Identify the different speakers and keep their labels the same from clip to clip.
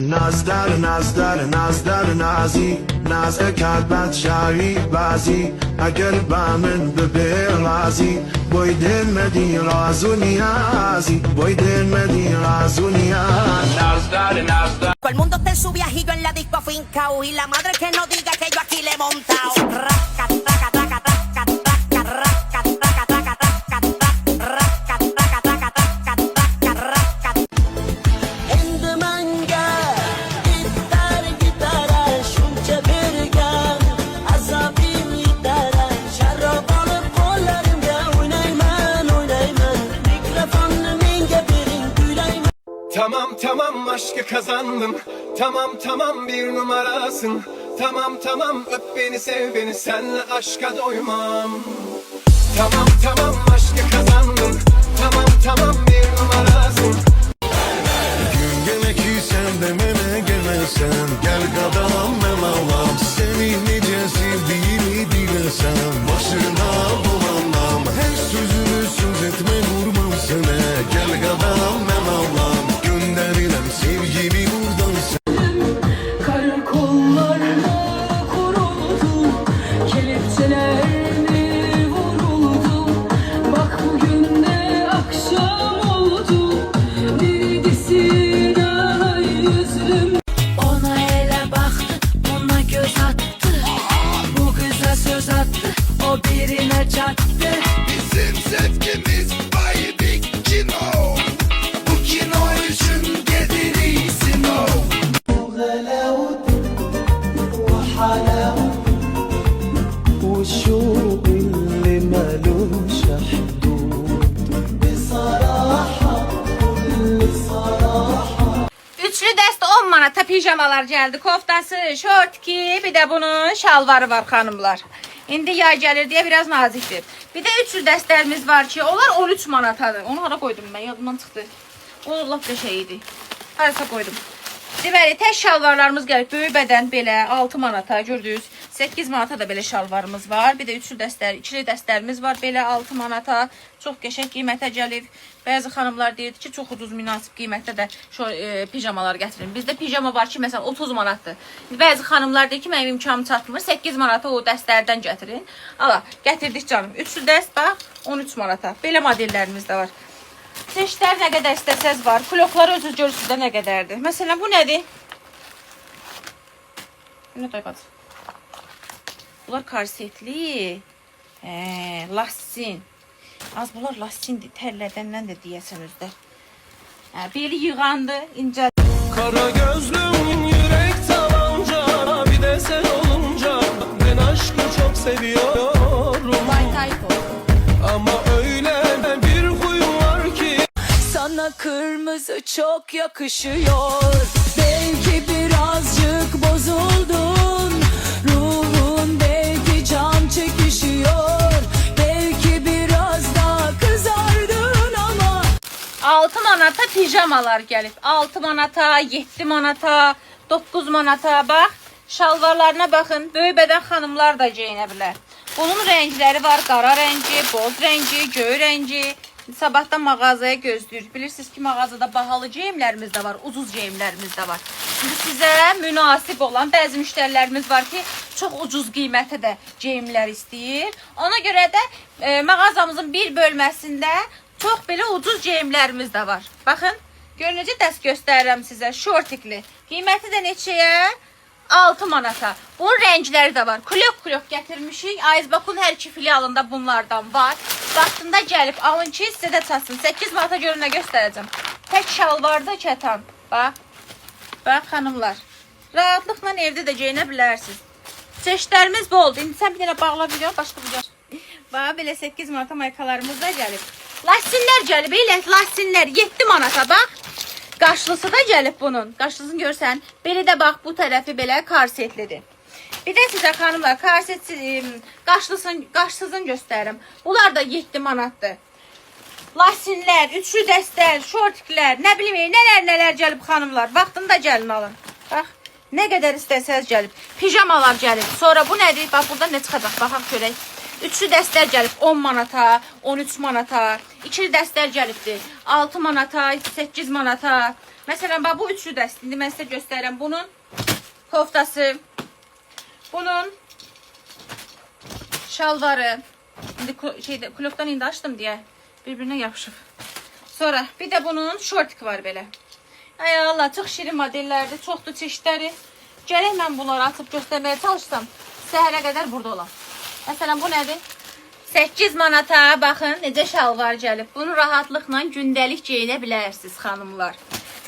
Speaker 1: نازدار نازدار نازدار نازی ناز کات شاری بازی اگر با من ببرازی بویدن مدی راز و نیازی بویدن مدی راز و نیاز نازدار نازدار
Speaker 2: Todo el mundo está en su viajillo en la disco afincao y la madre que no diga que yo aquí le he montao. Rasca, traca, traca, traca, traca, rasca, traca, traca, traca, traca, rasca, traca, traca, traca, traca, rasca. Endimanga, gitara, şunca bergan, azabim gitara, şarap alıp kollarımda oynayman, oynayman, mikrofonunu minge birin güleyman.
Speaker 3: Tamam tamam aşkı kazandım. Tamam tamam bir numarasın. Tamam tamam öp beni sev beni senle aşka doymam. Tamam tamam aşkı kazandım. Tamam tamam bir numarasın.
Speaker 1: Gün gele ki sen de mene gelesen gel kadalam ben ağlam seni nece sevdiğimi bilesen başına dolanam her sözünü söz etme vurmam sana gel kadalam ben ağlam gönderilen sevgimi buradan
Speaker 4: Karakollarına kuruldum, kelepçelerine vuruldum. Bak bugün de akşam oldu, neredesin ay yüzlüm? Ona ele baktı, ona göz attı, bu kıza söz attı, o birine çattı.
Speaker 5: Bizim sevgimiz Bay Big Kino. Bu kino için gelirsin o.
Speaker 1: والشوق اللي مالوش حدود بصراحة كل صراحة
Speaker 6: Üçlü dəst 10 manata pijamalar gəldi. Koftası, şortki, bir də bunun şalvarı var xanımlar. İndi yay gəlir deyə biraz nazikdir. Bir də üçlü dəstlərimiz var ki, onlar 13 manatadır. Onu hara qoydum mən? Yadımdan çıxdı. O lap da şey idi. Harasa qoydum. Deməli, tək şalvarlarımız gəlib. Böyük bədən belə 6 manata gördünüz. 8 manata da belə şalvarımız var. Bir də üçlü dəstlər, ikili dəstlərimiz var belə 6 manata. Çox qəşəng qiymətə gəlib. Bəzi xanımlar deyirdi ki, çox ucuz münasib qiymətdə də pijamalar gətirin. Bizdə pijama var ki, məsələn 30 manatdır. Bəzi xanımlar deyir ki, mənim imkanım çatmır. 8 manata o dəstlərdən gətirin. Ala, gətirdik canım. Üçlü dəst bax 13 manata. Belə modellərimiz də var. Çeşitlər nə qədər istəsəz var. Flokları özünüz görürsünüz də nə qədərdir. Məsələn, bu nədir? Bu nə dayı bacı? Bunlar korsetli. Lastin. Az bunlar lastindir. Tərlədəndən də deyəsən özdə. Beli yığandı, incə.
Speaker 3: Kara gözlüm yürek tavanca. Bir de sen olunca ben aşkı çok seviyorum. Ama öyle bir huyum var ki
Speaker 4: Sana kırmızı çok yakışıyor. Belki birazcık bozuldun, ruhun belki can çekişiyor. Belki biraz daha kızardın ama
Speaker 6: 6 manata pijamalar gəlib. 6 manata, 7 manata, 9 manata. Bax, şalvarlarına baxın. Böyük bədən xanımlar da geyinə bilər. Bunun rəngləri var. Qara rəngi, boz rəngi, göy rəngi. Sabahdan mağazaya gözləyir. Bilirsiniz ki, mağazada bahalı geyimlərimiz də var, ucuz geyimlərimiz də var. Şimdi sizə münasib olan bəzi müştərilərimiz var ki, çox ucuz qiymətə də geyimlər istəyir. Ona görə də mağazamızın bir bölməsində çox belə ucuz geyimlərimiz də var. Baxın, görünəcək dəst göstərirəm sizə. Şortikli. Qiyməti də neçəyə? 6 manata. Bunun rəngləri də var. Klok gətirmişik. Aizbakun hər iki filialında bunlardan var. Vaxtında gəlib alın ki, sizə də çatsın. 8 manata görə nə göstərəcəm. Tək şalvarda kətan. Bax. Bax, xanımlar. Rahatlıqla evdə də geyinə bilərsiniz. Çeşitlərimiz boldur. İndi sən bir dənə bağla video, başqa video. Bax, belə 8 manata maykalarımız da gəlib. Lastinlər gəlib, elə lastinlər 7 manata, bax. Qaşlısı da gəlib bunun. Qaşlısını görsən, beli də bax, bu tərəfi belə korsetlidir. Bir də sizə xanımlar, qaşsızını göstərim. Bunlar da 7 manatdır. Lasinlər, üçlü dəstlər, şortiklər, nə bilim, nələr gəlib xanımlar. Vaxtında gəlin alın. Bax, nə qədər istəsəz gəlib. Pijamalar gəlib. Sonra bu nədir? Bax, burada nə çıxacaq? Baxaq görək. Üçlü dəstlər gəlib 10 manata, 13 manata. İkili dəstlər gəlibdir 6 manata, 8 manata. Məsələn, bax bu üçlü dəst. İndi mən sizə göstərirəm. Bunun koftası, bunun şalvarı. İndi kulokdan indi açdım deyə bir-birinə yapışıb. Sonra bir də bunun şortik var belə. Ay Allah, çox şirin modellərdir, çoxdur çeşidləri. Gələk mən bunları açıb göstərməyə çalışsam, səhərə qədər burada olam. Məsələn, bu nədir? 8 manata, baxın, necə şalvar gəlib. Bunu rahatlıqla gündəlik geyinə bilərsiniz, xanımlar.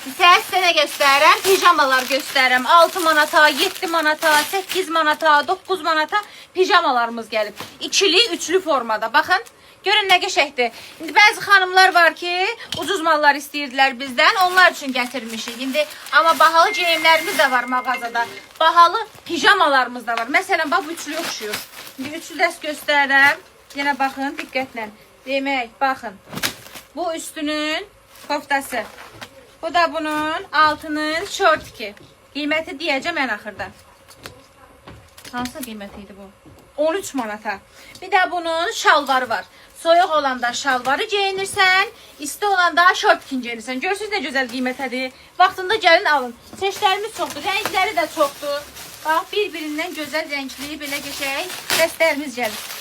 Speaker 6: Sizə nə göstərirəm? Pijamalar göstərirəm. 6 manata, 7 manata, 8 manata, 9 manata pijamalarımız gəlib. İkili, üçlü formada. Baxın, görün nə qəşəkdir. İndi bəzi xanımlar var ki, ucuz mallar istəyirdilər bizdən. Onlar üçün gətirmişik. İndi amma bahalı geyimlərimiz də var mağazada. Bahalı pijamalarımız da var. Məsələn, bax bu üçlü oxşuyur. İndi üçlü dəst göstərirəm. Yenə baxın, diqqətlə. Demək, baxın. Bu üstünün koftası. Bu da bunun altının şortiki. Qiyməti deyəcəm ən axırda. Hansı qiyməti idi bu? 13 manata. Bir də bunun şalvarı var. Soyuq olanda şalvarı geyinirsən, isti olanda şortikin geyinirsən. Görürsünüz nə gözəl qiymətədir. Vaxtında gəlin alın. Çeşidlərimiz çoxdur, rəngləri də çoxdur. Bax, bir-birindən gözəl rəngli, belə qəşəng dəstlərimiz gəlir.